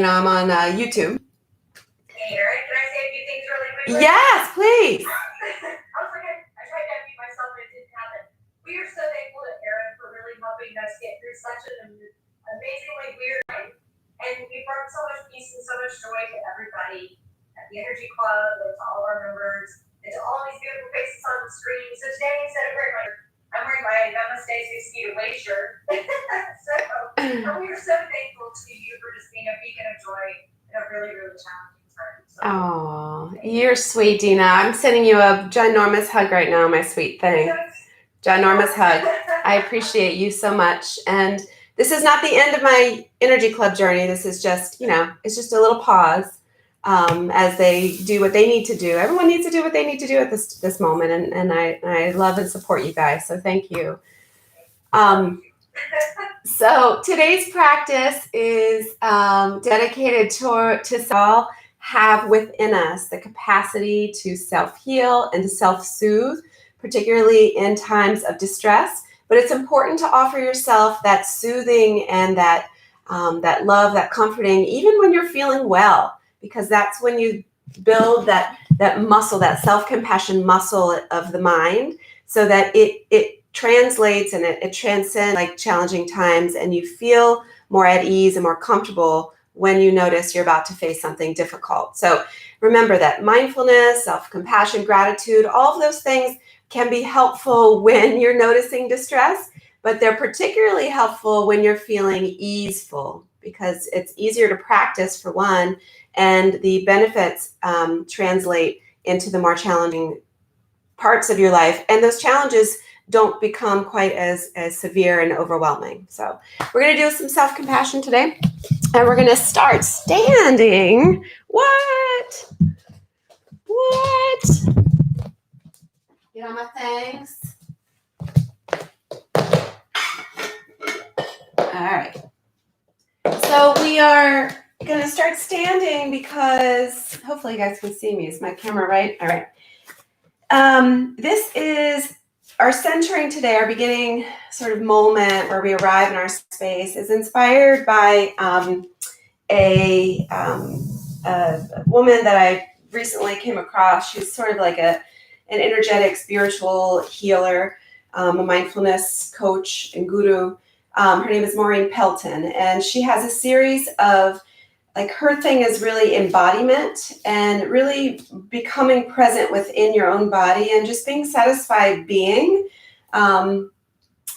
I'm on YouTube. Hey, Erin, can I say a few things really quickly? Yes, please. I tried to unmute myself, but it didn't happen. We are so thankful to Erin for really helping us get through such an amazingly weird life. And we brought so much peace and so much joy to everybody at the Energy Club, and to all of our members, and to all these beautiful faces on the screen. So today, instead of I'm wearing my Namaste 6 feet away shirt. And we are so thankful to you for just being a beacon of joy in a really, really challenging time. Oh, you're sweet, Dina. I'm sending you a ginormous hug right now, my sweet thing. Ginormous hug. I appreciate you so much. And this is not the end of my Energy Club journey. This is just, it's just a little pause as they do what they need to do. Everyone needs to do what they need to do at this moment. And I love and support you guys. So thank you. So today's practice is dedicated to all have within us the capacity to self-heal and to self-soothe, particularly in times of distress. But it's important to offer yourself that soothing and that love, that comforting, even when you're feeling well, because that's when you build that muscle, that self-compassion muscle of the mind, so that it translates and it transcends like challenging times, and you feel more at ease and more comfortable when you notice you're about to face something difficult. So remember that mindfulness, self-compassion, gratitude, all of those things can be helpful when you're noticing distress, but they're particularly helpful when you're feeling easeful, because it's easier to practice, for one, and the benefits translate into the more challenging parts of your life, and those challenges don't become quite as severe and overwhelming. So we're going to do some self-compassion today, and we're going to start standing. What? Get on my things. All right. So we are going to start standing because hopefully you guys can see me. Is my camera right? All right. This is our centering today, our beginning sort of moment where we arrive in our space, is inspired by a woman that I recently came across. She's sort of like an energetic spiritual healer, a mindfulness coach and guru. Her name is Maureen Pelton, and she has a series of, like, her thing is really embodiment and really becoming present within your own body and just being satisfied being, and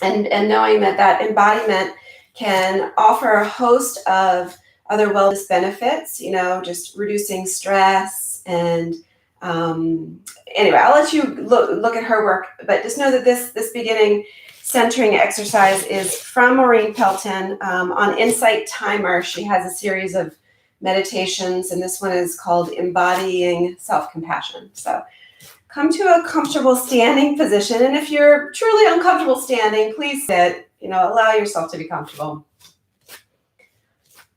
knowing that embodiment can offer a host of other wellness benefits, just reducing stress. And anyway, I'll let you look at her work, but just know that this beginning centering exercise is from Maureen Pelton on Insight Timer. She has a series of meditations, and this one is called Embodying Self-Compassion. So come to a comfortable standing position, and if you're truly uncomfortable standing, please sit. Allow yourself to be comfortable.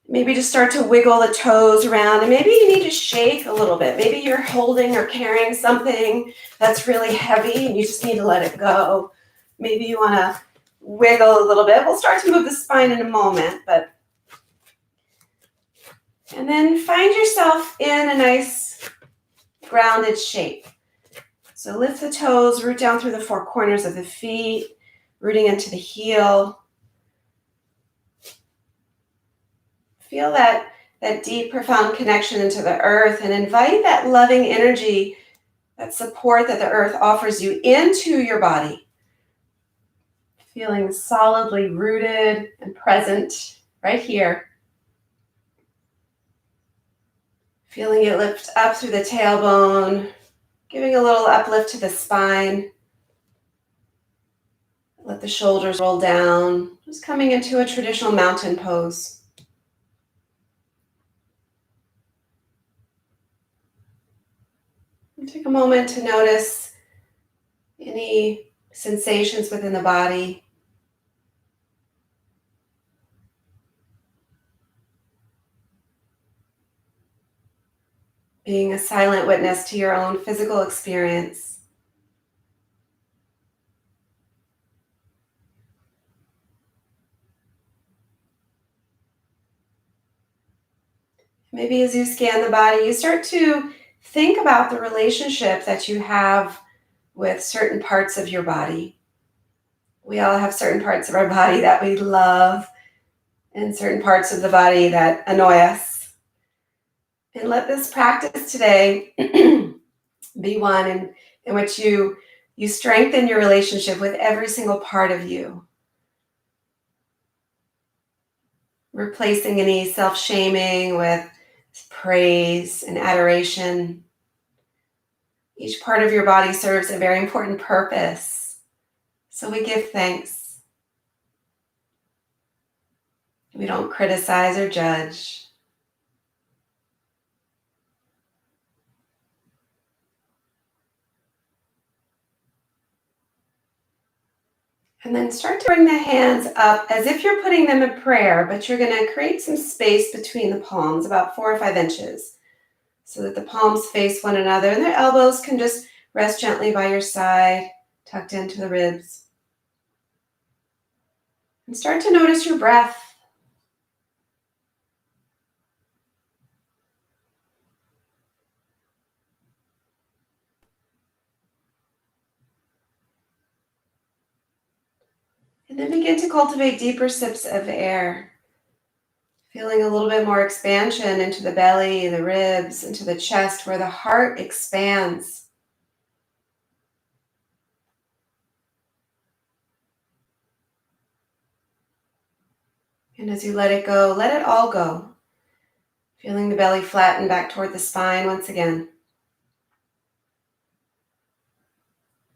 Maybe just start to wiggle the toes around, and maybe you need to shake a little bit. Maybe you're holding or carrying something that's really heavy and you just need to let it go. Maybe you want to wiggle a little bit. We'll start to move the spine in a moment, and then find yourself in a nice grounded shape. So lift the toes, root down through the four corners of the feet, rooting into the heel. Feel that deep, profound connection into the earth, and invite that loving energy, that support that the earth offers you into your body. Feeling solidly rooted and present right here. Feeling it lift up through the tailbone, giving a little uplift to the spine. Let the shoulders roll down, just coming into a traditional mountain pose. And take a moment to notice any sensations within the body. Being a silent witness to your own physical experience. Maybe as you scan the body, you start to think about the relationship that you have with certain parts of your body. We all have certain parts of our body that we love and certain parts of the body that annoy us. And let this practice today be one in which you strengthen your relationship with every single part of you, replacing any self-shaming with praise and adoration. Each part of your body serves a very important purpose, so we give thanks. We don't criticize or judge. And then start to bring the hands up as if you're putting them in prayer, but you're going to create some space between the palms, about 4 or 5 inches, so that the palms face one another and the elbows can just rest gently by your side, tucked into the ribs. And start to notice your breath. And then begin to cultivate deeper sips of air. Feeling a little bit more expansion into the belly, the ribs, into the chest where the heart expands. And as you let it go, let it all go. Feeling the belly flatten back toward the spine once again.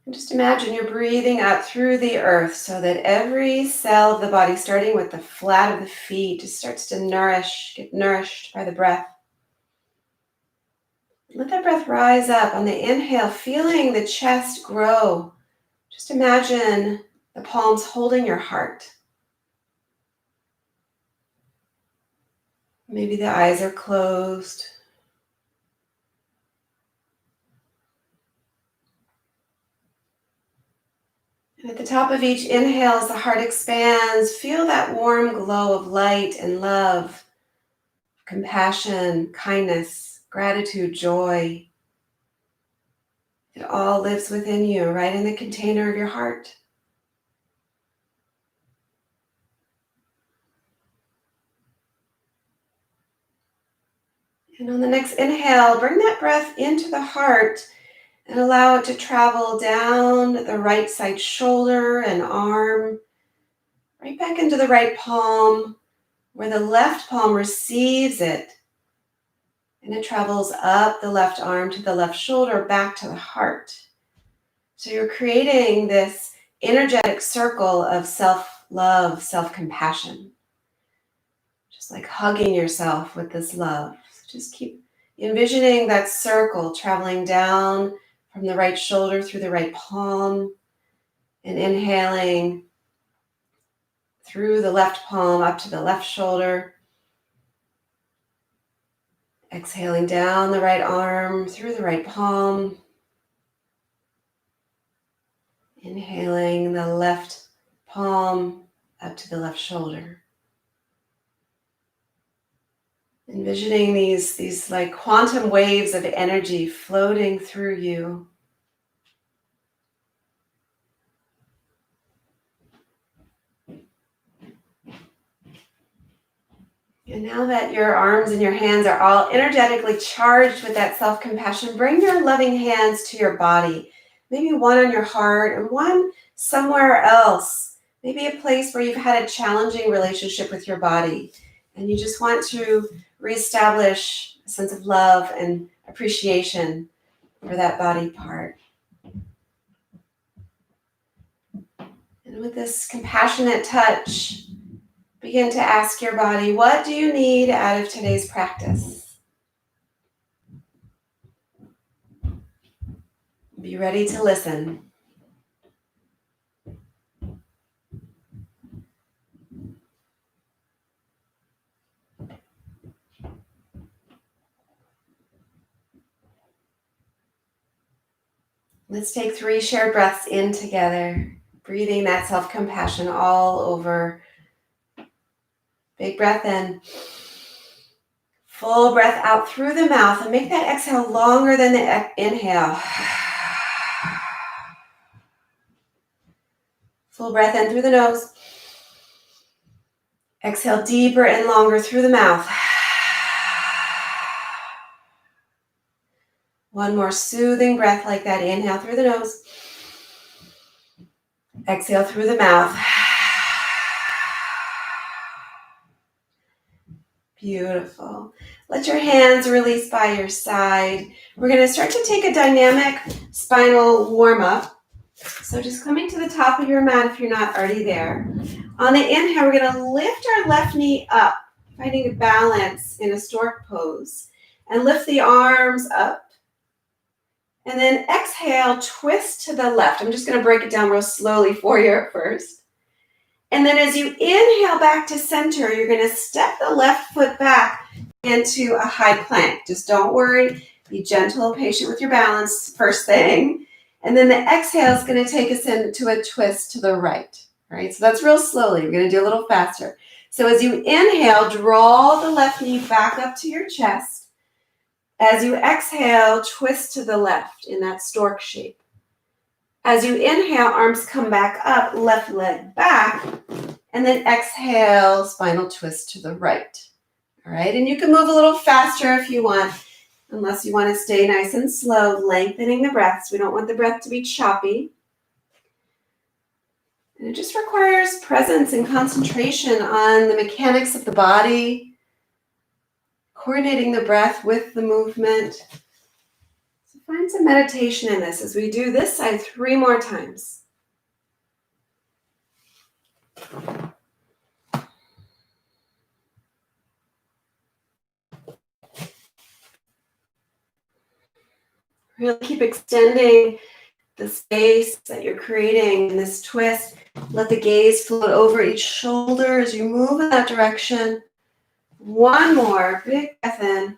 And just imagine you're breathing up through the earth so that every cell of the body, starting with the flat of the feet, just starts to get nourished by the breath. Let that breath rise up on the inhale, feeling the chest grow. Just imagine the palms holding your heart. Maybe the eyes are closed. And at the top of each inhale, as the heart expands, feel that warm glow of light and love, compassion, kindness, gratitude, joy. It all lives within you, right in the container of your heart. And on the next inhale, bring that breath into the heart and allow it to travel down the right side shoulder and arm, right back into the right palm, where the left palm receives it. And it travels up the left arm to the left shoulder, back to the heart. So you're creating this energetic circle of self-love, self-compassion. Just like hugging yourself with this love. So just keep envisioning that circle traveling down from the right shoulder through the right palm, and inhaling through the left palm up to the left shoulder. Exhaling down the right arm through the right palm. Inhaling the left palm up to the left shoulder. Envisioning these like quantum waves of energy floating through you. And now that your arms and your hands are all energetically charged with that self-compassion, bring your loving hands to your body. Maybe one on your heart and one somewhere else. Maybe a place where you've had a challenging relationship with your body and you just want to reestablish a sense of love and appreciation for that body part. And with this compassionate touch, begin to ask your body, what do you need out of today's practice? Be ready to listen. Let's take 3 shared breaths in together, breathing that self-compassion all over. Big breath in. Full breath out through the mouth and make that exhale longer than the inhale. Full breath in through the nose. Exhale deeper and longer through the mouth. One more soothing breath like that. Inhale through the nose. Exhale through the mouth. Beautiful. Let your hands release by your side. We're going to start to take a dynamic spinal warm-up. So just coming to the top of your mat if you're not already there. On the inhale, we're going to lift our left knee up, finding a balance in a stork pose. And lift the arms up. And then exhale, twist to the left. I'm just going to break it down real slowly for you at first. And then as you inhale back to center, you're going to step the left foot back into a high plank. Just don't worry. Be gentle and patient with your balance, first thing. And then the exhale is going to take us into a twist to the right. All right, so that's real slowly. We're going to do a little faster. So as you inhale, draw the left knee back up to your chest. As you exhale, twist to the left in that stork shape. As you inhale, arms come back up, left leg back, and then exhale, spinal twist to the right. All right, and you can move a little faster if you want, unless you want to stay nice and slow, lengthening the breaths. We don't want the breath to be choppy. And it just requires presence and concentration on the mechanics of the body, coordinating the breath with the movement. So find some meditation in this as we do this side 3 more times. Really keep extending the space that you're creating in this twist. Let the gaze float over each shoulder as you move in that direction. One more big breath in.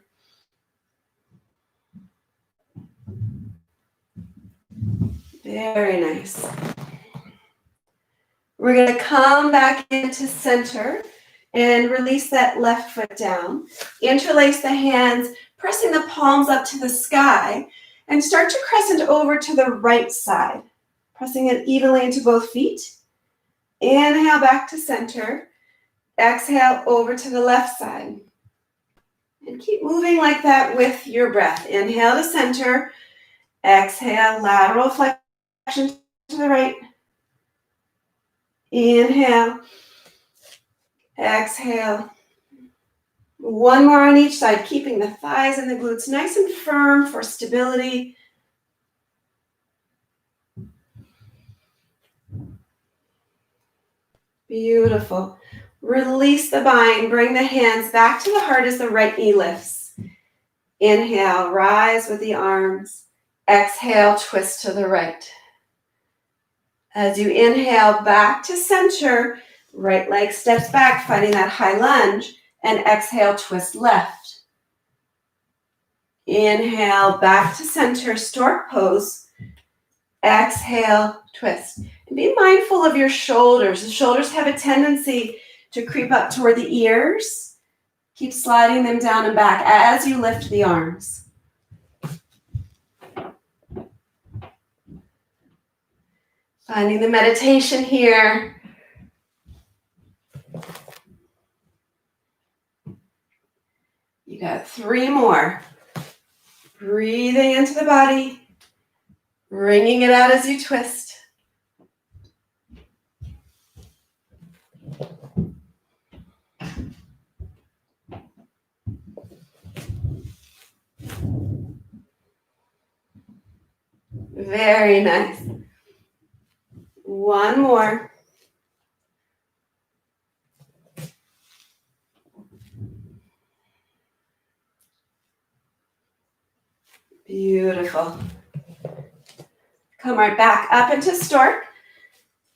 Very nice. We're going to come back into center and release that left foot down. Interlace the hands, pressing the palms up to the sky, and start to crescent over to the right side, pressing it evenly into both feet. Inhale back to center. Exhale over to the left side. And keep moving like that with your breath. Inhale to center. Exhale, lateral flexion to the right. Inhale. Exhale. One more on each side, keeping the thighs and the glutes nice and firm for stability. Beautiful. Release the bind. Bring the hands back to the heart as the right knee lifts. Inhale, rise with the arms. Exhale, twist to the right. As you inhale back to center, right leg steps back, finding that high lunge, and exhale, twist left. Inhale back to center, stork pose. Exhale, twist. And be mindful of your shoulders. The shoulders have a tendency to creep up toward the ears. Keep sliding them down and back as you lift the arms. Finding the meditation here. You got 3 more. Breathing into the body, bringing it out as you twist. Very nice. One more. Beautiful. Come right back up into stork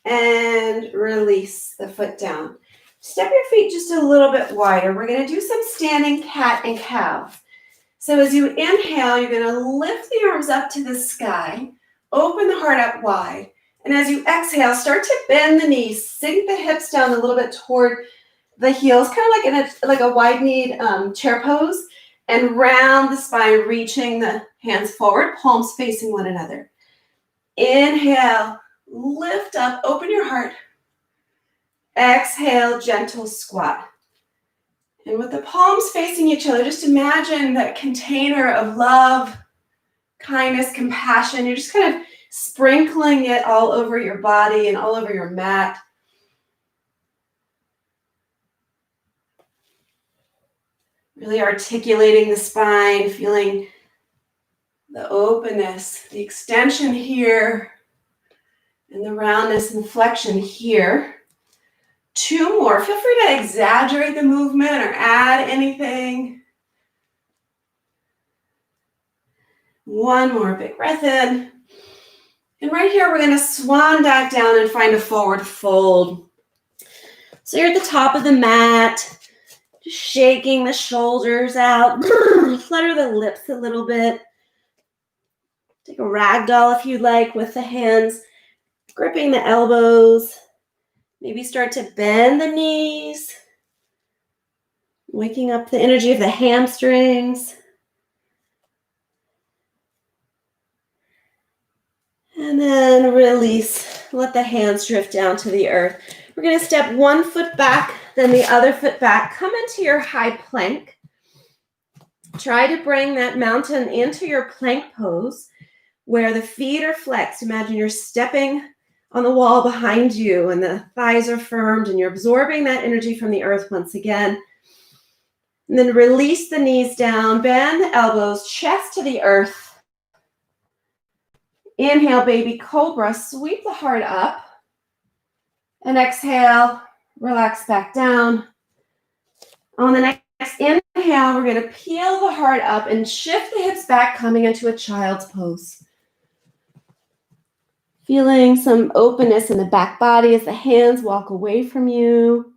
and release the foot down. Step your feet just a little bit wider. We're going to do some standing cat and cow. So as you inhale, you're going to lift the arms up to the sky, open the heart up wide, and as you exhale, start to bend the knees, sink the hips down a little bit toward the heels kind of like in a wide-kneed chair pose, and round the spine, reaching the hands forward, palms facing one another. Inhale, lift up, open your heart. Exhale, gentle squat. And with the palms facing each other, just imagine that container of love, kindness, compassion. You're just kind of sprinkling it all over your body and all over your mat. Really articulating the spine, feeling the openness, the extension here, and the roundness and flexion here. 2 more. Feel free to exaggerate the movement or add anything. 1 more big breath in. And right here, we're going to swan dive down and find a forward fold. So you're at the top of the mat, just shaking the shoulders out. Flutter the lips a little bit. Take a ragdoll if you'd like with the hands, gripping the elbows. Maybe start to bend the knees, waking up the energy of the hamstrings. And then release. Let the hands drift down to the earth. We're going to step 1 foot back, then the other foot back. Come into your high plank. Try to bring that mountain into your plank pose where the feet are flexed. Imagine you're stepping on the wall behind you and the thighs are firmed and you're absorbing that energy from the earth once again. And then release the knees down, bend the elbows, chest to the earth. Inhale, baby cobra, sweep the heart up. And exhale, relax back down. On the next inhale, we're going to peel the heart up and shift the hips back, coming into a child's pose. Feeling some openness in the back body as the hands walk away from you.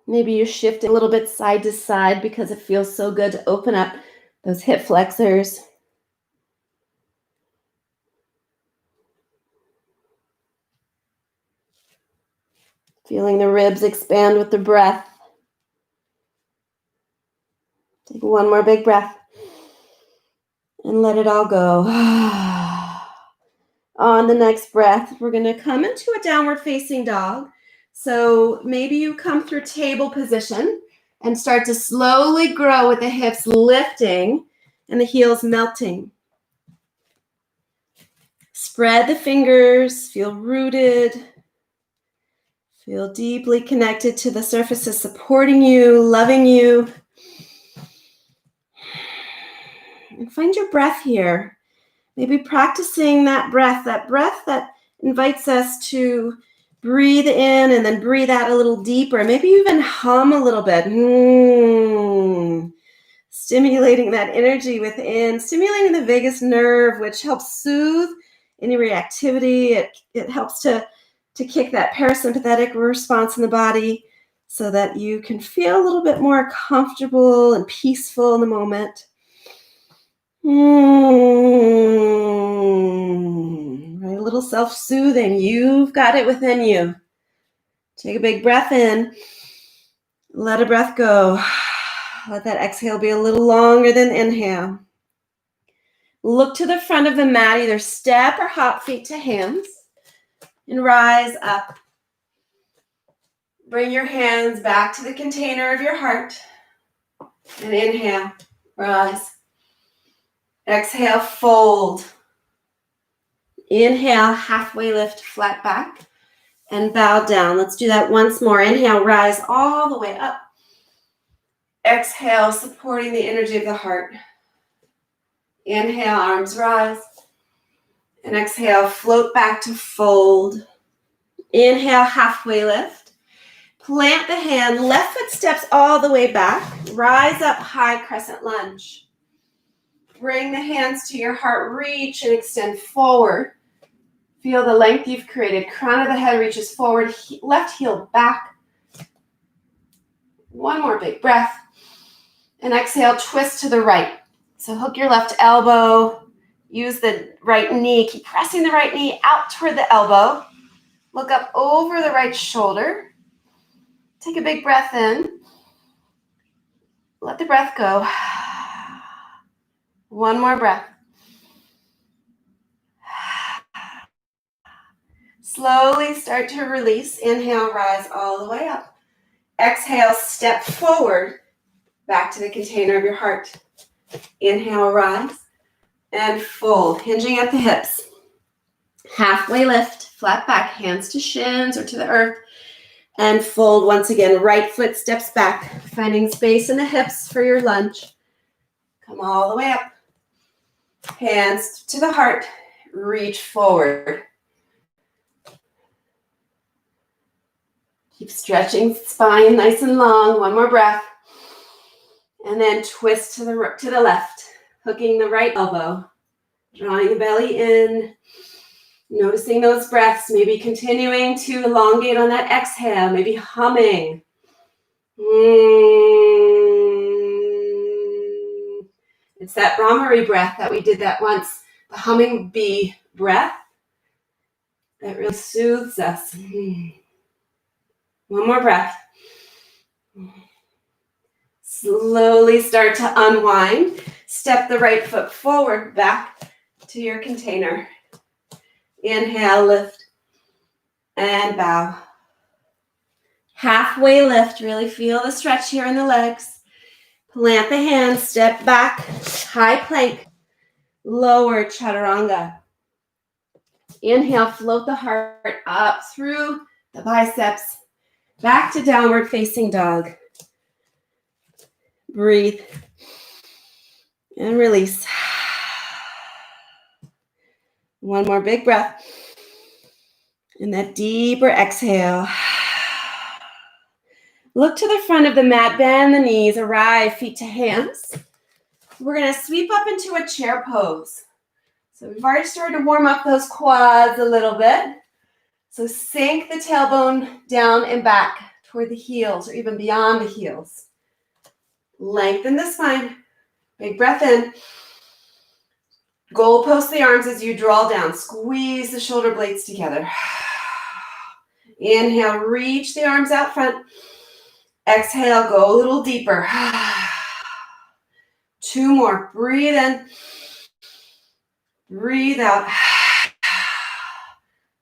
Maybe you're shifting a little bit side to side because it feels so good to open up those hip flexors. Feeling the ribs expand with the breath. Take 1 more big breath and let it all go. On the next breath, we're going to come into a downward facing dog. So maybe you come through table position and start to slowly grow with the hips lifting and the heels melting. Spread the fingers, feel rooted. Feel deeply connected to the surfaces supporting you, loving you. And find your breath here. Maybe practicing that breath that invites us to breathe in and then breathe out a little deeper. Maybe even hum a little bit. Stimulating that energy within, stimulating the vagus nerve, which helps soothe any reactivity. It helps to kick that parasympathetic response in the body so that you can feel a little bit more comfortable and peaceful in the moment. Right, a little self-soothing. You've got it within you. Take a big breath in. Let a breath go. Let that exhale be a little longer than inhale. Look to the front of the mat, either step or hop feet to hands, and rise up. Bring your hands back to the container of your heart. And inhale, rise. Exhale, fold. Inhale, halfway lift, flat back, and bow down. Let's do that once more. Inhale, rise all the way up. Exhale, supporting the energy of the heart. Inhale, arms rise. And exhale, float back to fold. Inhale, halfway lift. Plant the hand, left foot steps all the way back. Rise up, high crescent lunge. Bring the hands to your heart, reach and extend forward. Feel the length you've created. Crown of the head reaches forward, left heel back. 1 more big breath. And exhale, twist to the right. So hook your left elbow, use the right knee, keep pressing the right knee out toward the elbow. Look up over the right shoulder. Take a big breath in. Let the breath go. One more breath. Slowly start to release. Inhale, rise all the way up. Exhale, step forward back to the container of your heart. Inhale, rise and fold, hinging at the hips. Halfway lift, flat back, hands to shins or to the earth, and fold once again. Right foot steps back, finding space in the hips for your lunge. Come all the way up. Hands to the heart, reach forward. Keep stretching spine nice and long. One more breath. And then twist to the left, hooking the right elbow, drawing the belly in, noticing those breaths, maybe continuing to elongate on that exhale, maybe humming. It's that Brahmari breath that we did that once, the humming bee breath that really soothes us. One more breath. Slowly start to unwind. Step the right foot forward, back to your container. Inhale, lift, and bow. Halfway lift, really feel the stretch here in the legs. Plant the hands, step back, high plank, lower chaturanga. Inhale, float the heart up through the biceps, back to downward facing dog. Breathe and release. One more big breath. And that deeper exhale. Look to the front of the mat, bend the knees, arrive, feet to hands. We're going to sweep up into a chair pose. So we've already started to warm up those quads a little bit. So sink the tailbone down and back toward the heels or even beyond the heels. Lengthen the spine. Big breath in. Goalpost the arms as you draw down. Squeeze the shoulder blades together. Inhale, reach the arms out front. Exhale, go a little deeper. 2 more. Breathe in. Breathe out.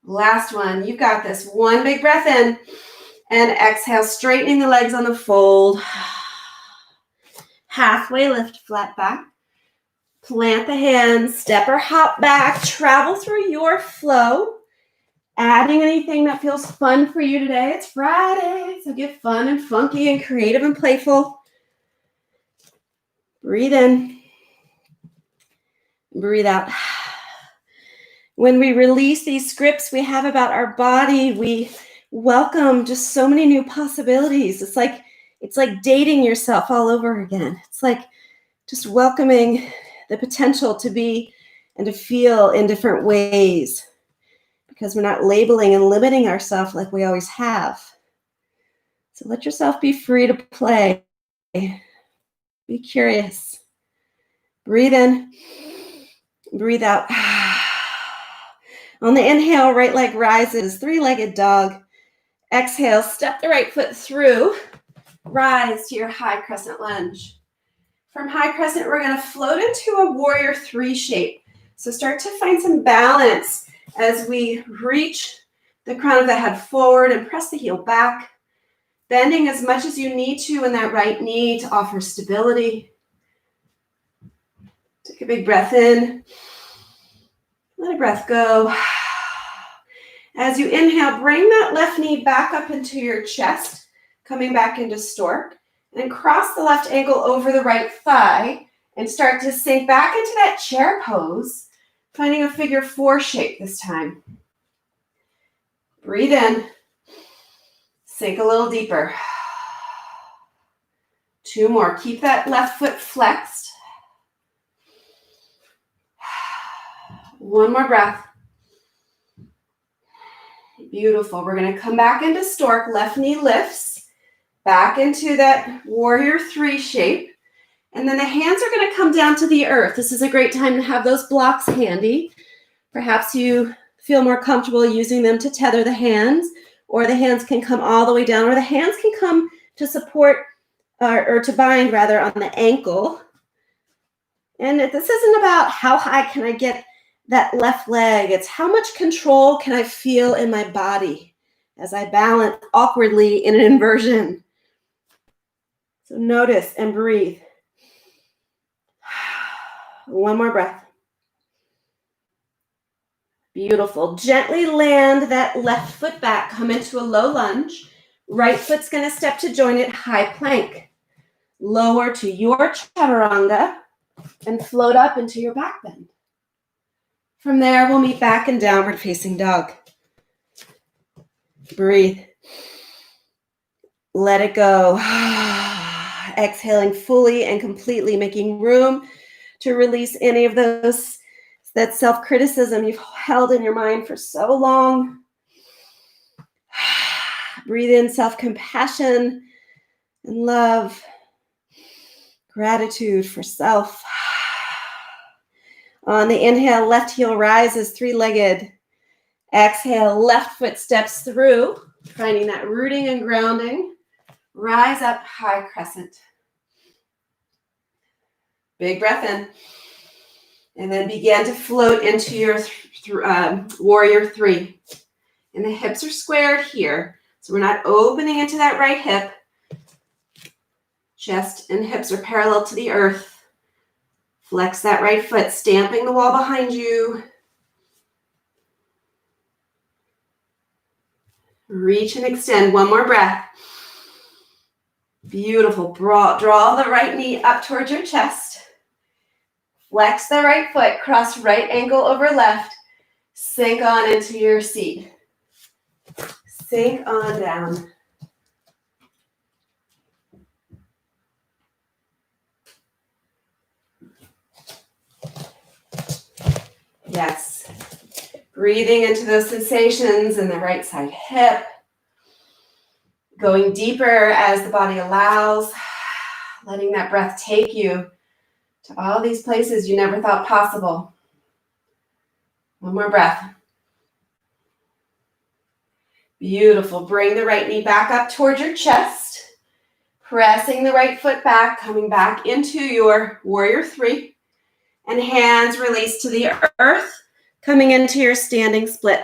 Last one. You got this. One big breath in. And exhale, straightening the legs on the fold. Halfway lift, flat back. Plant the hands, step or hop back. Travel through your flow. Adding anything that feels fun for you today. It's Friday, so get fun and funky and creative and playful. Breathe in. Breathe out. When we release these scripts we have about our body, we welcome just so many new possibilities. It's like dating yourself all over again. It's like just welcoming the potential to be and to feel in different ways, because we're not labeling and limiting ourselves like we always have. So let yourself be free to play. Be curious. Breathe in. Breathe out. On the inhale, right leg rises, 3-legged dog. Exhale, step the right foot through. Rise to your high crescent lunge. From high crescent, we're going to float into a warrior 3 shape. So start to find some balance as we reach the crown of the head forward and press the heel back, bending as much as you need to in that right knee to offer stability. Take a big breath in. Let a breath go. As you inhale, bring that left knee back up into your chest, coming back into stork, and cross the left ankle over the right thigh and start to sink back into that chair pose, finding a figure 4 shape this time. Breathe in. Sink a little deeper. 2 more. Keep that left foot flexed. 1 more breath. Beautiful. We're going to come back into stork. Left knee lifts. Back into that warrior 3 shape. And then the hands are going to come down to the earth. This is a great time to have those blocks handy. Perhaps you feel more comfortable using them to tether the hands, or the hands can come all the way down, or the hands can come to support or to bind rather on the ankle. And this isn't about how high can I get that left leg. It's how much control can I feel in my body as I balance awkwardly in an inversion. So notice and breathe. One more breath. Beautiful. Gently land that left foot back. Come into a low lunge. Right foot's going to step to join it, high plank. Lower to your chaturanga and float up into your back bend. From there, we'll meet back in downward facing dog. Breathe. Let it go. Exhaling fully and completely, making room to release any of that self-criticism you've held in your mind for so long. Breathe in self-compassion and love, gratitude for self. On the inhale, left heel rises three-legged. Exhale, left foot steps through, finding that rooting and grounding. Rise up, high crescent. Big breath in. And then begin to float into your warrior three. And the hips are squared here. So we're not opening into that right hip. Chest and hips are parallel to the earth. Flex that right foot, stamping the wall behind you. Reach and extend. One more breath. Beautiful. Draw the right knee up towards your chest. Flex the right foot, cross right ankle over left. Sink on into your seat. Sink on down. Yes. Breathing into those sensations in the right side hip. Going deeper as the body allows. Letting that breath take you to all these places you never thought possible. One more breath. Beautiful. Bring the right knee back up towards your chest. Pressing the right foot back, coming back into your warrior three. And hands release to the earth, coming into your standing split.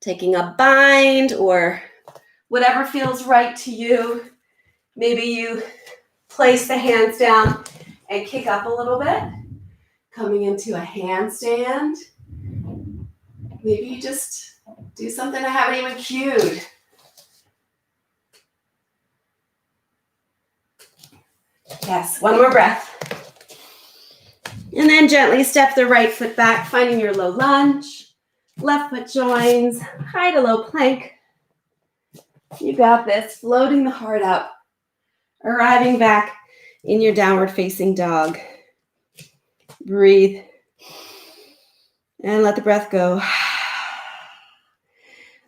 Taking a bind or whatever feels right to you. Maybe you place the hands down and kick up a little bit. Coming into a handstand. Maybe you just do something I haven't even cued. Yes, one more breath. And then gently step the right foot back, finding your low lunge. Left foot joins, high to low plank. You got this, floating the heart up. Arriving back in your downward facing dog. Breathe. And let the breath go.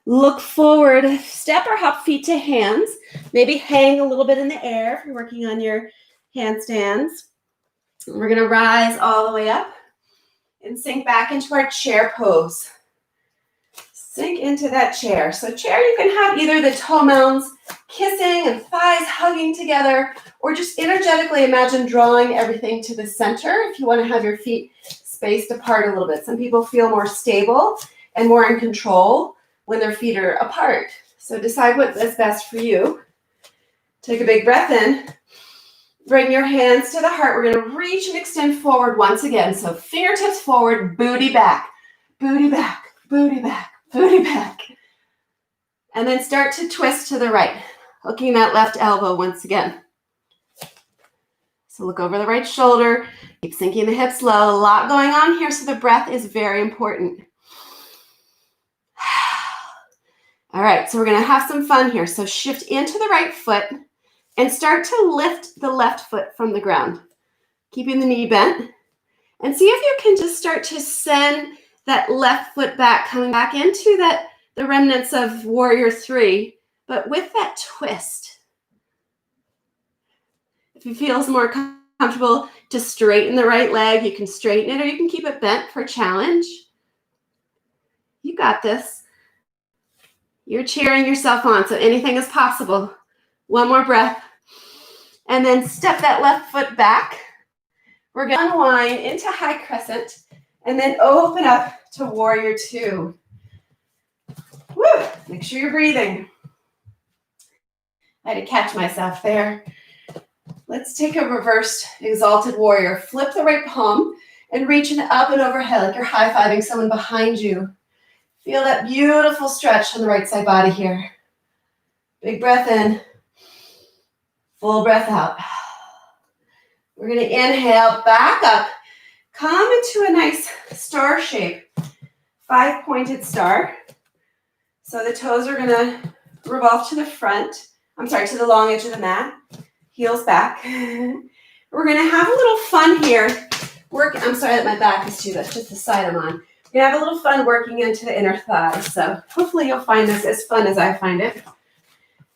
Look forward, step or hop feet to hands. Maybe hang a little bit in the air if you're working on your handstands. We're going to rise all the way up and sink back into our chair pose. Sink into that chair. So chair, you can have either the toe mounds kissing and thighs hugging together, or just energetically imagine drawing everything to the center if you want to have your feet spaced apart a little bit. Some people feel more stable and more in control when their feet are apart. So decide what is best for you. Take a big breath in. Bring your hands to the heart. We're going to reach and extend forward once again. So fingertips forward, booty back, booty back, booty back, booty back. And then start to twist to the right, hooking that left elbow once again. So look over the right shoulder. Keep sinking the hips low. A lot going on here, so the breath is very important. All right, so we're going to have some fun here. So shift into the right foot and start to lift the left foot from the ground, keeping the knee bent. And see if you can just start to send that left foot back, coming back into the remnants of warrior three, but with that twist. If it feels more comfortable to straighten the right leg, you can straighten it or you can keep it bent for challenge. got this. You're cheering yourself on, so anything is possible. One more breath. And then step that left foot back. We're going to unwind into high crescent and then open up to warrior two. Woo! Make sure you're breathing. I had to catch myself there. Let's take a reversed exalted warrior. Flip the right palm and reach it up and overhead like you're high-fiving someone behind you. Feel that beautiful stretch on the right side body here. Big breath in. Full breath out. We're going to inhale, back up. Come into a nice star shape. 5-pointed star. So the toes are going to revolve to the front. To the long edge of the mat. Heels back. We're going to have a little fun here. I'm sorry that my back is too. That's just the side I'm on. We're going to have a little fun working into the inner thighs. So hopefully you'll find this as fun as I find it.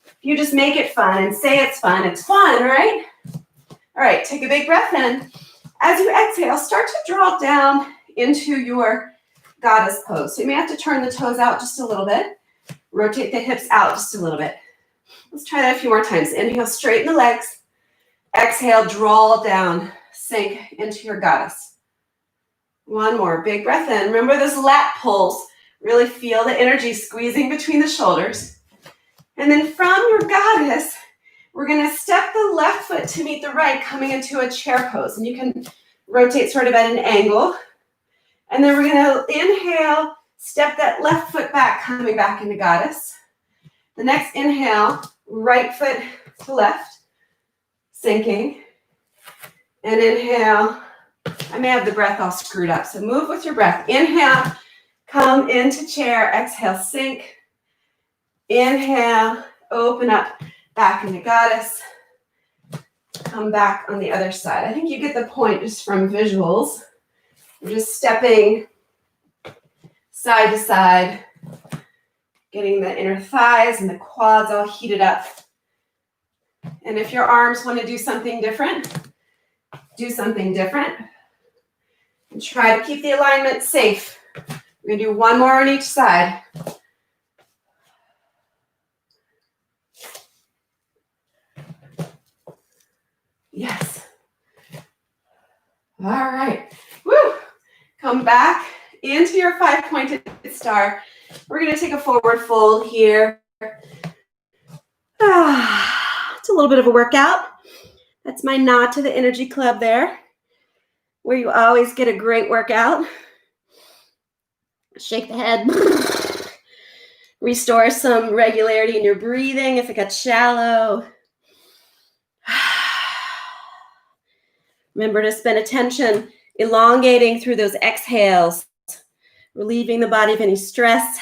If you just make it fun and say it's fun, right? All right, take a big breath in. As you exhale, start to draw down into your goddess pose. So you may have to turn the toes out just a little bit. Rotate the hips out just a little bit. Let's try that a few more times. Inhale, straighten the legs. Exhale, draw down. Sink into your goddess. One more. Big breath in. Remember those lat pulls. Really feel the energy squeezing between the shoulders. And then from your goddess, we're going to step the left foot to meet the right, coming into a chair pose. And you can rotate sort of at an angle. And then we're going to inhale, step that left foot back, coming back into goddess. The next inhale, right foot to left, sinking. And inhale. I may have the breath all screwed up, so move with your breath. Inhale, come into chair. Exhale, sink. Inhale, open up, back into goddess. Come back on the other side. I think you get the point just from visuals. We're just stepping side to side, getting the inner thighs and the quads all heated up. And if your arms want to do something different, do something different. And try to keep the alignment safe. We're going to do one more on each side. Yes. All right. Woo. Come back into your 5-pointed star. We're going to take a forward fold here. It's a little bit of a workout. That's my nod to the Energy Club there, where you always get a great workout. Shake the head. Restore some regularity in your breathing if it got shallow. Remember to spend attention elongating through those exhales, relieving the body of any stress.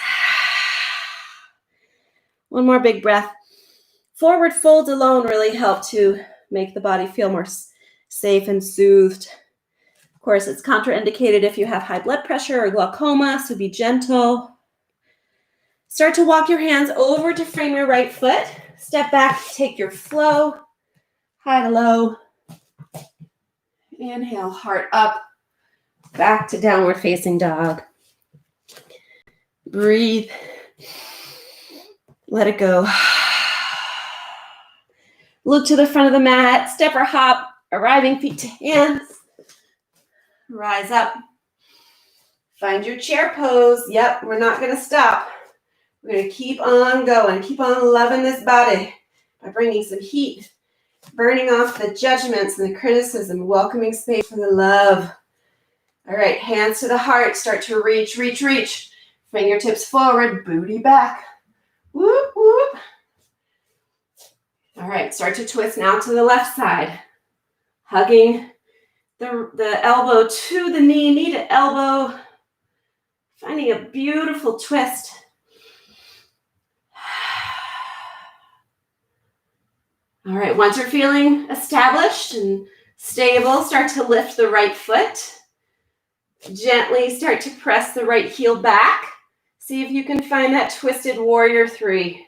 One more big breath. Forward folds alone really help to make the body feel more safe and soothed. Of course, it's contraindicated if you have high blood pressure or glaucoma, so be gentle. Start to walk your hands over to frame your right foot. Step back, take your flow, high to low. Inhale, heart up, back to downward facing dog. Breathe. Let it go. Look to the front of the mat, step or hop, arriving feet to hands. Rise up. Find your chair pose. Yep, we're not going to stop. We're going to keep on going, keep on loving this body by bringing some heat, burning off the judgments and the criticism, welcoming space for the love. All right, hands to the heart. Start to reach, reach, reach. Fingertips forward, booty back. Whoop, whoop. All right, start to twist now to the left side. Hugging the elbow to the knee, knee to elbow. Finding a beautiful twist. All right, once you're feeling established and stable, start to lift the right foot. Gently start to press the right heel back. See if you can find that twisted warrior 3.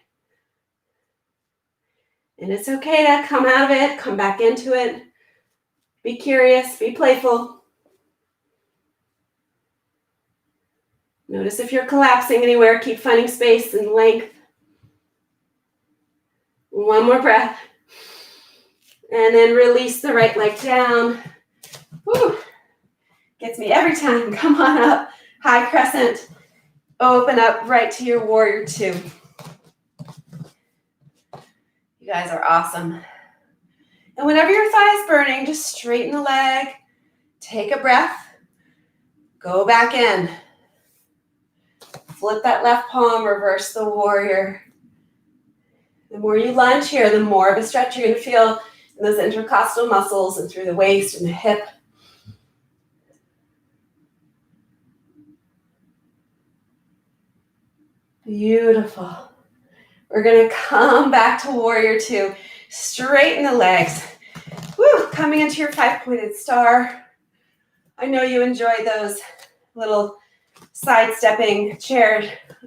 And it's okay to come out of it, come back into it. Be curious, be playful. Notice if you're collapsing anywhere, keep finding space and length. One more breath. And then release the right leg down. Whew. Gets me every time. Come on up. High crescent. Open up right to your warrior two. You guys are awesome. And whenever your thigh is burning, just straighten the leg. Take a breath. Go back in. Flip that left palm, reverse the warrior. The more you lunge here, the more of a stretch you're going to feel in those intercostal muscles and through the waist and the hip. Beautiful. We're going to come back to warrior two. Straighten the legs. Woo, coming into your five-pointed star. I know you enjoyed those little sidestepping chair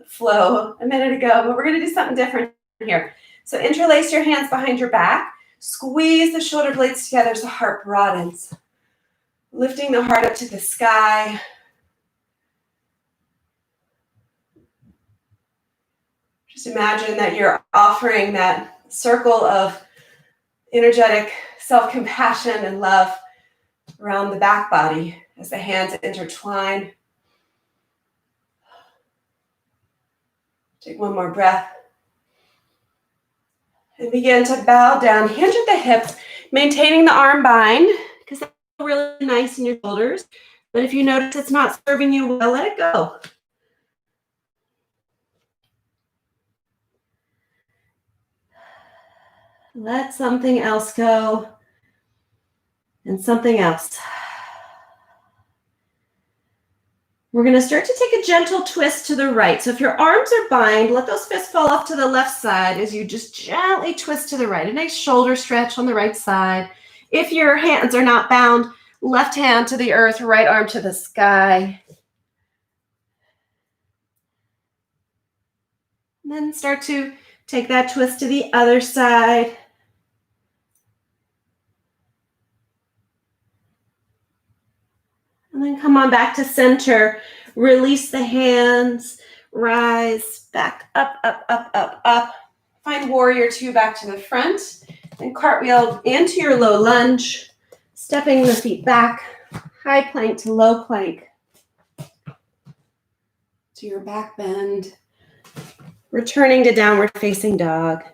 flow a minute ago, but we're going to do something different here. So interlace your hands behind your back. Squeeze the shoulder blades together so the heart broadens. Lifting the heart up to the sky. Just imagine that you're offering that circle of energetic self-compassion and love around the back body as the hands intertwine. Take one more breath. And begin to bow down, hands at the hips, maintaining the arm bind, because that's really nice in your shoulders. But if you notice it's not serving you well, let it go. Let something else go and something else. We're going to start to take a gentle twist to the right. So if your arms are bind, let those fists fall off to the left side as you just gently twist to the right. A nice shoulder stretch on the right side. If your hands are not bound, left hand to the earth, right arm to the sky. And then start to take that twist to the other side. And then come on back to center. Release the hands. Rise back up, up, up, up, up. Find warrior two back to the front. And cartwheel into your low lunge. Stepping the feet back. High plank to low plank. To your back bend. Returning to downward facing dog.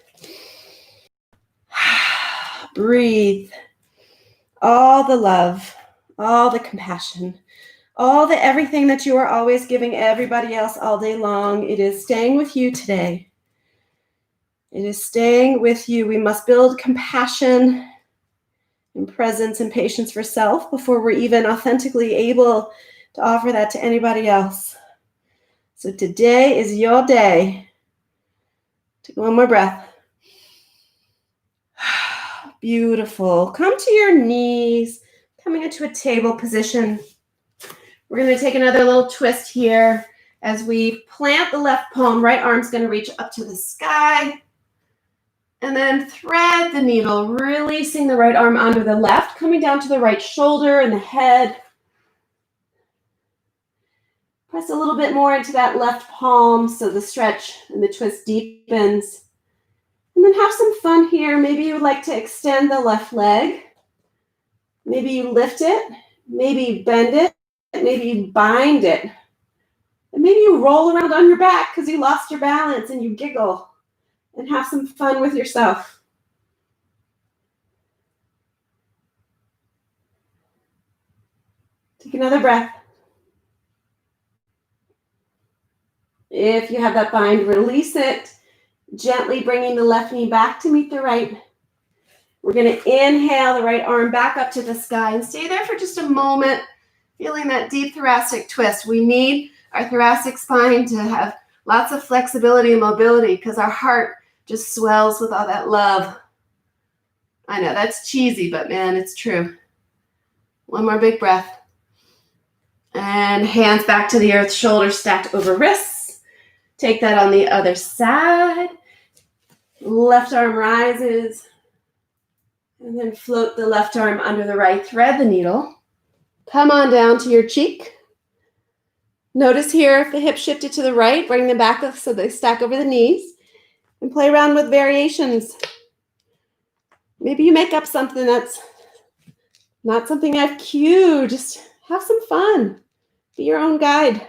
Breathe. All the love. All the compassion, all the everything that you are always giving everybody else all day long. It is staying with you today. It is staying with you. We must build compassion and presence and patience for self before we're even authentically able to offer that to anybody else. So today is your day. Take one more breath. Beautiful. Come to your knees. Coming into a table position. We're going to take another little twist here as we plant the left palm. Right arm's going to reach up to the sky. And then thread the needle, releasing the right arm onto the left, coming down to the right shoulder and the head. Press a little bit more into that left palm so the stretch and the twist deepens. And then have some fun here. Maybe you would like to extend the left leg. Maybe you lift it, maybe you bend it, maybe you bind it. And maybe you roll around on your back because you lost your balance and you giggle and have some fun with yourself. Take another breath. If you have that bind, release it, gently bringing the left knee back to meet the right. We're going to inhale the right arm back up to the sky and stay there for just a moment, feeling that deep thoracic twist. We need our thoracic spine to have lots of flexibility and mobility because our heart just swells with all that love. I know that's cheesy, but man, it's true. One more big breath. And hands back to the earth, shoulders stacked over wrists. Take that on the other side. Left arm rises. And then float the left arm under the right, thread the needle. Come on down to your cheek. Notice here if the hips shifted to the right, bring them back so they stack over the knees, and play around with variations. Maybe you make up something that's not something I've cued. Just have some fun. Be your own guide.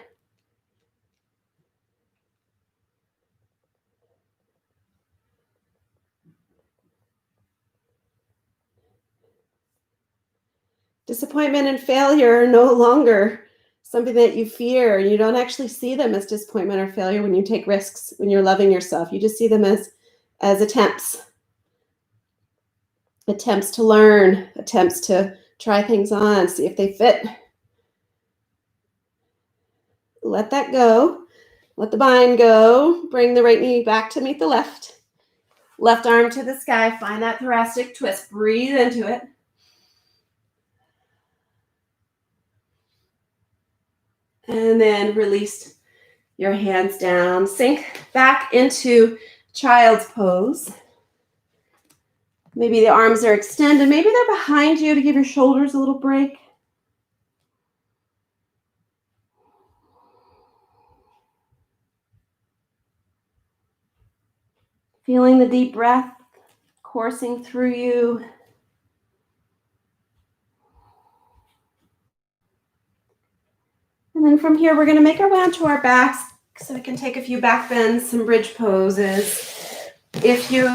Disappointment and failure are no longer something that you fear. You don't actually see them as disappointment or failure when you take risks, when you're loving yourself. You just see them as attempts to learn, attempts to try things on, see if they fit. Let that go. Let the bind go. Bring the right knee back to meet the left. Left arm to the sky. Find that thoracic twist. Breathe into it. And then release your hands down. Sink back into child's pose. Maybe the arms are extended. Maybe they're behind you to give your shoulders a little break. Feeling the deep breath coursing through you. And then from here, we're going to make our way onto our backs so we can take a few back bends, some bridge poses. If you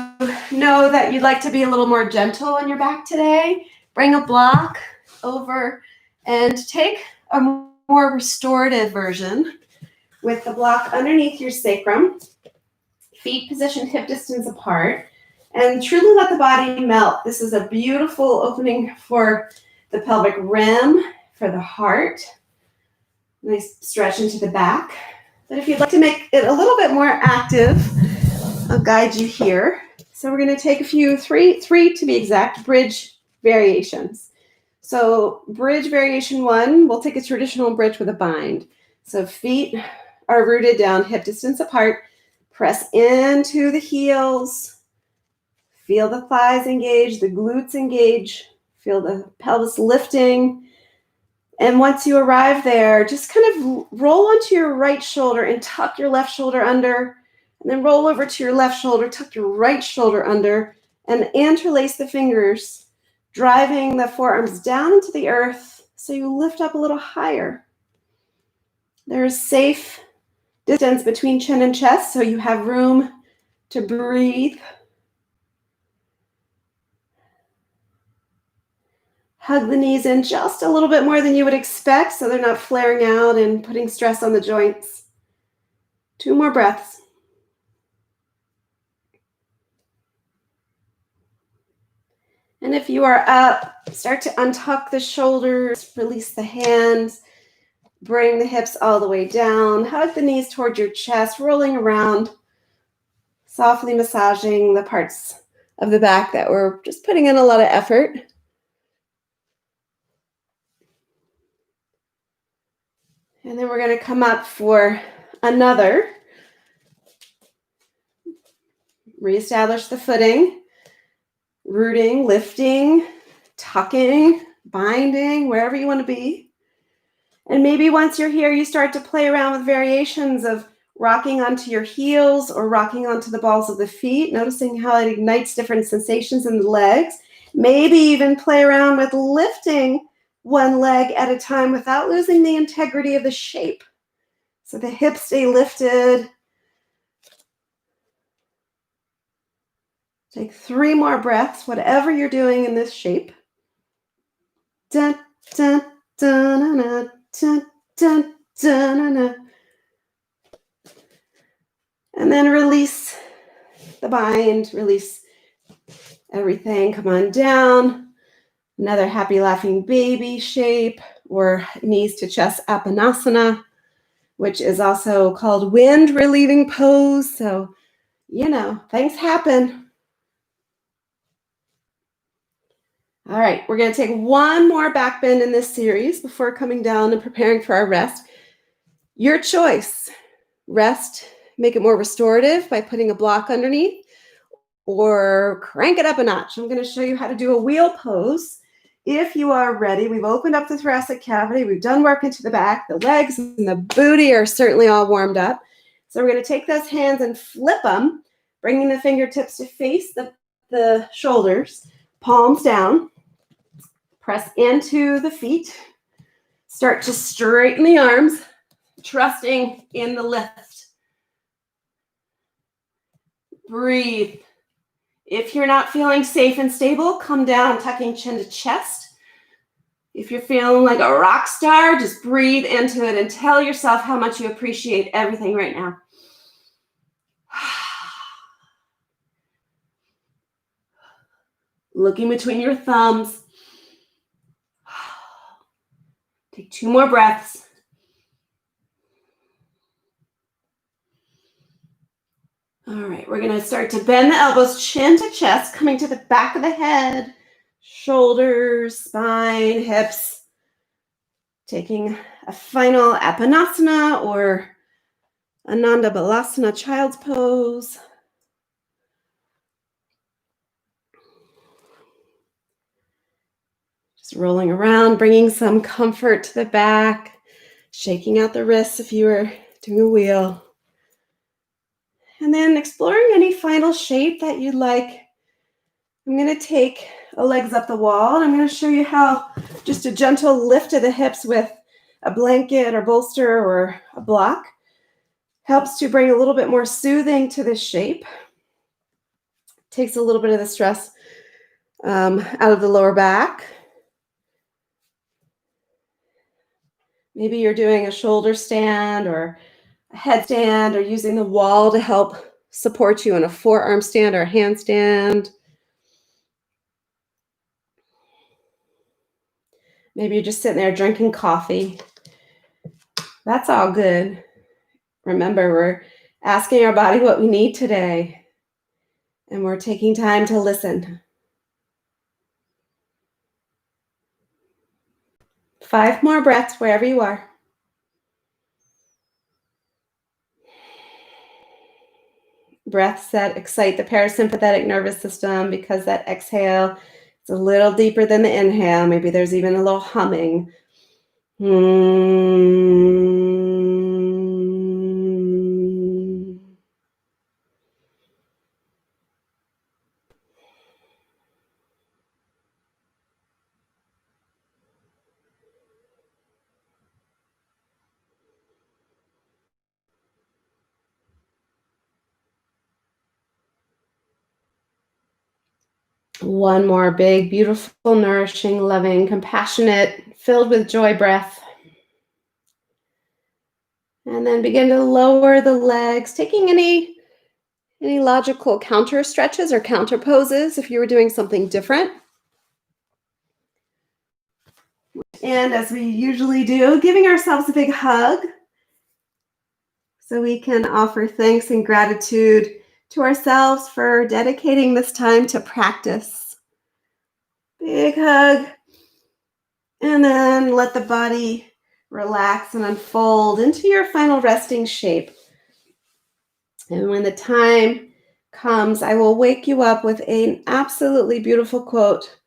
know that you'd like to be a little more gentle on your back today, bring a block over and take a more restorative version with the block underneath your sacrum, feet positioned hip distance apart, and truly let the body melt. This is a beautiful opening for the pelvic rim, for the heart. Nice stretch into the back. But if you'd like to make it a little bit more active, I'll guide you here. So we're going to take a few, three to be exact, bridge variations. So bridge variation 1, we'll take a traditional bridge with a bind. So feet are rooted down, hip distance apart. Press into the heels. Feel the thighs engage, the glutes engage. Feel the pelvis lifting. And once you arrive there, just kind of roll onto your right shoulder and tuck your left shoulder under. And then roll over to your left shoulder, tuck your right shoulder under, and interlace the fingers, driving the forearms down into the earth so you lift up a little higher. There's safe distance between chin and chest, so you have room to breathe. Hug the knees in just a little bit more than you would expect so they're not flaring out and putting stress on the joints. 2 more breaths. And if you are up, start to untuck the shoulders, release the hands, bring the hips all the way down, hug the knees toward your chest, rolling around, softly massaging the parts of the back that we're just putting in a lot of effort. And then we're going to come up for another. Reestablish the footing, rooting, lifting, tucking, binding, wherever you want to be. And maybe once you're here, you start to play around with variations of rocking onto your heels or rocking onto the balls of the feet, noticing how it ignites different sensations in the legs. Maybe even play around with lifting one leg at a time without losing the integrity of the shape. So the hips stay lifted. Take 3 more breaths, whatever you're doing in this shape. Dun, dun, dun, dun, dun, dun, dun, dun. And then release the bind, release everything. Come on down. Another happy laughing baby shape, or knees to chest apanasana, which is also called wind relieving pose. So, things happen. All right, we're going to take 1 more back bend in this series before coming down and preparing for our rest. Your choice. Rest, make it more restorative by putting a block underneath, or crank it up a notch. I'm going to show you how to do a wheel pose if you are ready, we've opened up the thoracic cavity. We've done work into the back. The legs and the booty are certainly all warmed up. So we're going to take those hands and flip them, bringing the fingertips to face the shoulders, palms down. Press into the feet. Start to straighten the arms, trusting in the lift. Breathe. If you're not feeling safe and stable, come down, tucking chin to chest. If you're feeling like a rock star, just breathe into it and tell yourself how much you appreciate everything right now. Looking between your thumbs. Take 2 more breaths. All right, we're going to start to bend the elbows, chin to chest, coming to the back of the head, shoulders, spine, hips. Taking a final Apanasana or Ananda Balasana, child's pose. Just rolling around, bringing some comfort to the back, shaking out the wrists if you were doing a wheel. And then exploring any final shape that you'd like. I'm going to take a legs up the wall, and I'm going to show you how just a gentle lift of the hips with a blanket or bolster or a block helps to bring a little bit more soothing to this shape. Takes a little bit of the stress out of the lower back. Maybe you're doing a shoulder stand or a headstand or using the wall to help support you in a forearm stand or a handstand. Maybe you're just sitting there drinking coffee. That's all good. Remember, we're asking our body what we need today, and we're taking time to listen. 5 more breaths wherever you are. Breaths that excite the parasympathetic nervous system because that exhale is a little deeper than the inhale. Maybe there's even a little humming. One more big, beautiful, nourishing, loving, compassionate, filled with joy breath. And then begin to lower the legs, taking any logical counter stretches or counter poses if you were doing something different. And as we usually do, giving ourselves a big hug so we can offer thanks and gratitude to ourselves for dedicating this time to practice. Big hug. And then let the body relax and unfold into your final resting shape. And when the time comes, I will wake you up with an absolutely beautiful quote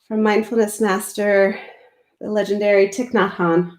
from mindfulness master, the legendary Thich Nhat Hanh.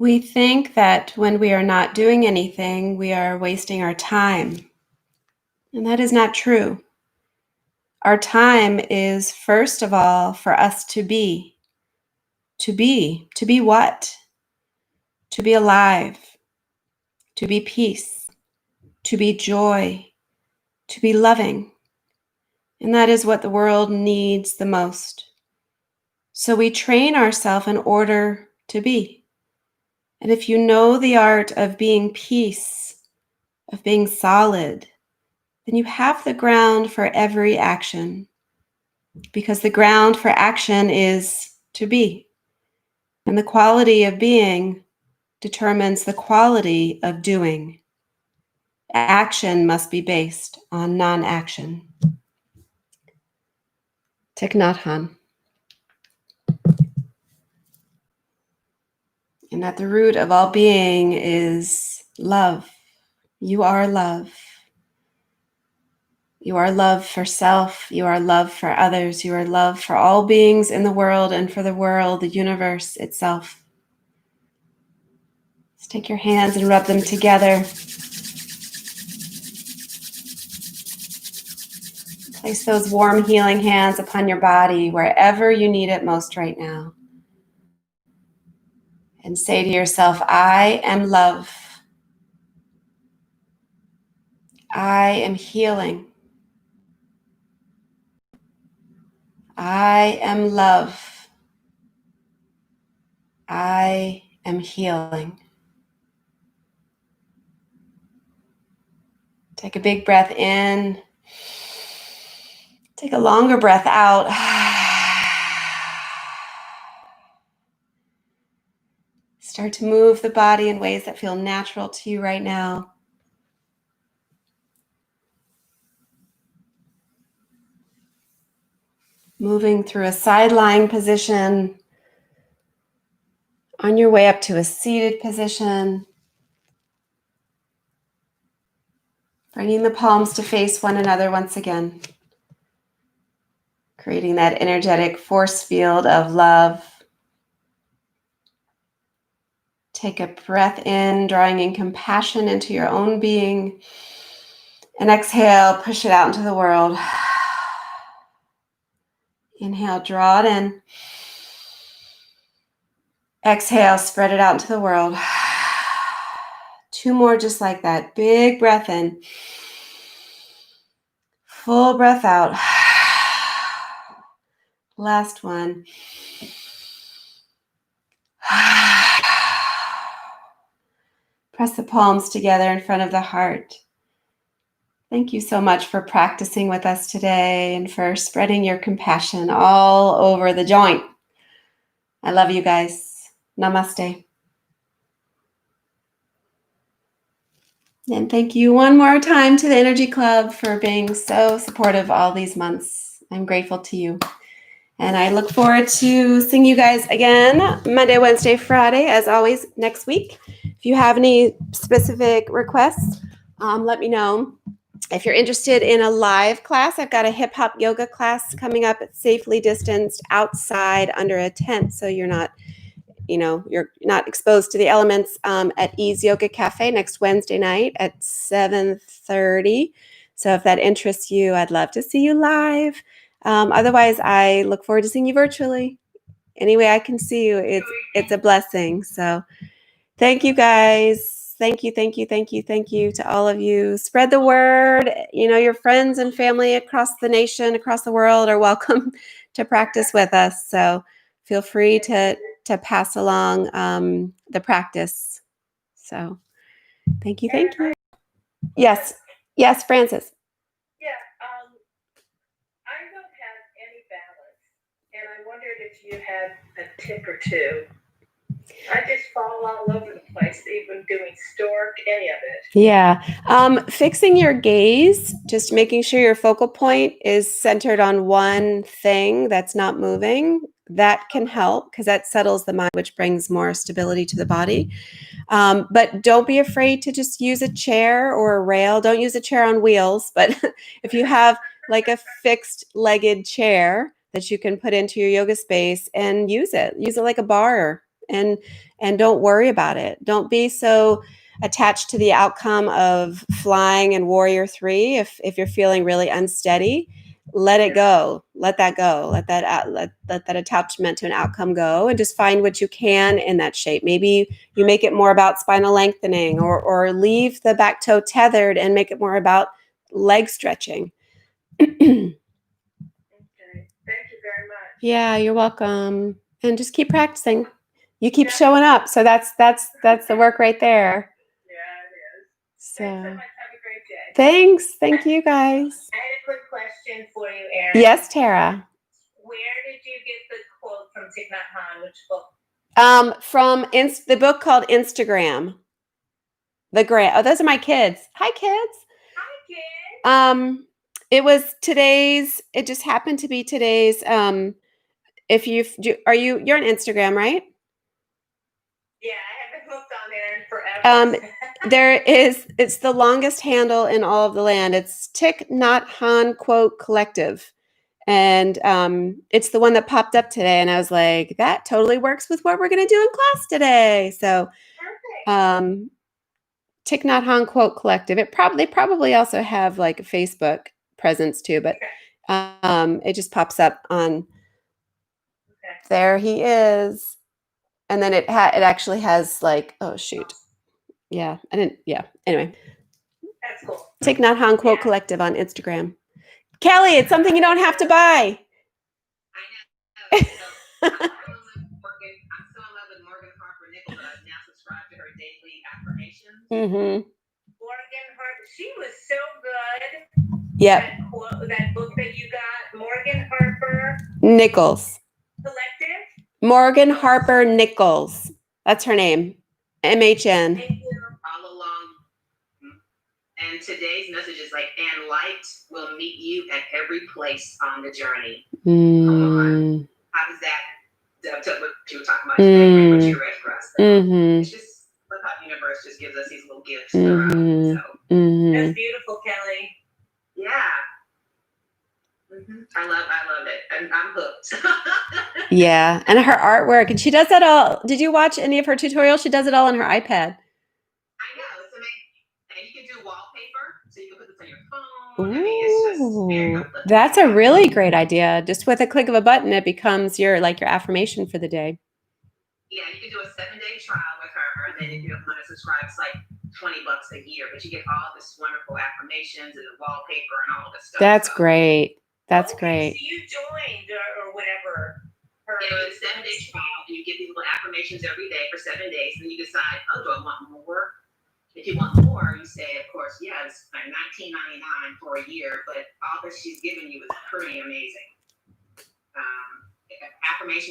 We think that when we are not doing anything, we are wasting our time. And that is not true. Our time is, first of all, for us to be. To be. To be what? To be alive. To be peace. To be joy. To be loving. And that is what the world needs the most. So we train ourselves in order to be. And if you know the art of being peace, of being solid, then you have the ground for every action. Because the ground for action is to be. And the quality of being determines the quality of doing. Action must be based on non-action. Thich Nhat Hanh. And at the root of all being is love. You are love. You are love for self. You are love for others. You are love for all beings in the world and for the world, the universe itself. Let's take your hands and rub them together. Place those warm, healing hands upon your body wherever you need it most right now. And say to yourself, I am love. I am healing. I am love. I am healing. Take a big breath in. Take a longer breath out. Start to move the body in ways that feel natural to you right now. Moving through a side lying position. On your way up to a seated position. Bringing the palms to face one another once again. Creating that energetic force field of love. Take a breath in, drawing in compassion into your own being. And exhale, push it out into the world. Inhale, draw it in. Exhale, spread it out into the world. 2 more just like that. Big breath in. Full breath out. Last one. Press the palms together in front of the heart. Thank you so much for practicing with us today and for spreading your compassion all over the joint. I love you guys. Namaste. And thank you one more time to the Energy Club for being so supportive all these months. I'm grateful to you. And I look forward to seeing you guys again Monday, Wednesday, Friday, as always, next week. If you have any specific requests, let me know. If you're interested in a live class, I've got a hip hop yoga class coming up. It's safely distanced outside under a tent, so you're not exposed to the elements, at Ease Yoga Cafe next Wednesday night at 7:30. So if that interests you, I'd love to see you live. Otherwise, I look forward to seeing you virtually. Any way I can see you, it's a blessing. So thank you guys. Thank you to all of you. Spread the word. Your friends and family across the nation, across the world are welcome to practice with us. So feel free to pass along the practice. So thank you. Yes, Francis. Yeah, I don't have any balance, and I wondered if you had a tip or two. I just fall all over the place, even doing stork, any of it. Yeah. Fixing your gaze, just making sure your focal point is centered on one thing that's not moving, that can help because that settles the mind, which brings more stability to the body. But don't be afraid to just use a chair or a rail. Don't use a chair on wheels, but if you have like a fixed legged chair that you can put into your yoga space and use it like a bar and don't worry about it. Don't be so attached to the outcome of flying in Warrior 3. If you're feeling really unsteady, let it go. Let that go. Let that attachment to an outcome go, and just find what you can in that shape. Maybe you make it more about spinal lengthening, or leave the back toe tethered and make it more about leg stretching. Okay. Thank you very much. Yeah, you're welcome. And just keep practicing. You keep showing up. So that's the work right there. Yeah, it is. So Thanks so much. Have a great day. thanks. Thank you guys. I had a quick question for you, Erin. Yes, Tara. Where did you get the quote from Thich Nhat Hanh? Which book? From the book called Instagram. The grant. Oh, those are my kids. Hi, kids. Hi, kid. It just happened to be today's. If you're on Instagram, right? Yeah, I haven't hooked on Erin forever. It's the longest handle in all of the land. It's Thich Nhat Hanh quote collective. And it's the one that popped up today. And I was like, that totally works with what we're going to do in class today. So Perfect. Thich Nhat Hanh quote collective. They probably also have like a Facebook presence too, but it just pops up on. There he is. And then it actually has like, oh shoot. Yeah, I didn't. Yeah. Anyway. That's cool. Thich Nhat Hanh quote collective on Instagram. Kelly, it's something you don't have to buy. I know. I'm still in love with Morgan Harper Nichols, but I've now subscribed to her daily affirmations. Mm-hmm. Morgan Harper, she was so good. Yep. That book that you got, Morgan Harper Nichols. Collective. Morgan Harper Nichols. That's her name. MHN. Thank you. All along. And today's message is like, and light will meet you at every place on the journey. Come on. How does that to what you were talking about today, what you read for us? It's just look how the universe just gives us these little gifts throughout. So that's beautiful, Kelly. Yeah. I love it. I'm hooked. Yeah, and her artwork, and she does that all. Did you watch any of her tutorials? She does it all on her iPad. I know, it's amazing. And you can do wallpaper, so you can put this on your phone. I mean, it's just very uplifting. That's a really great idea. Just with a click of a button, it becomes your affirmation for the day. Yeah, you can do a 7-day trial with her, and then if you want to subscribe, it's like $20 a year, but you get all this wonderful affirmations and the wallpaper and all this stuff. That's great. That's great. So you joined or whatever. It was a 7-day trial, and you get these little affirmations every day for 7 days, and you decide, oh, do I want more? If you want more, you say, of course, yes, $19.99 for a year, but all that she's given you is pretty amazing. Affirmations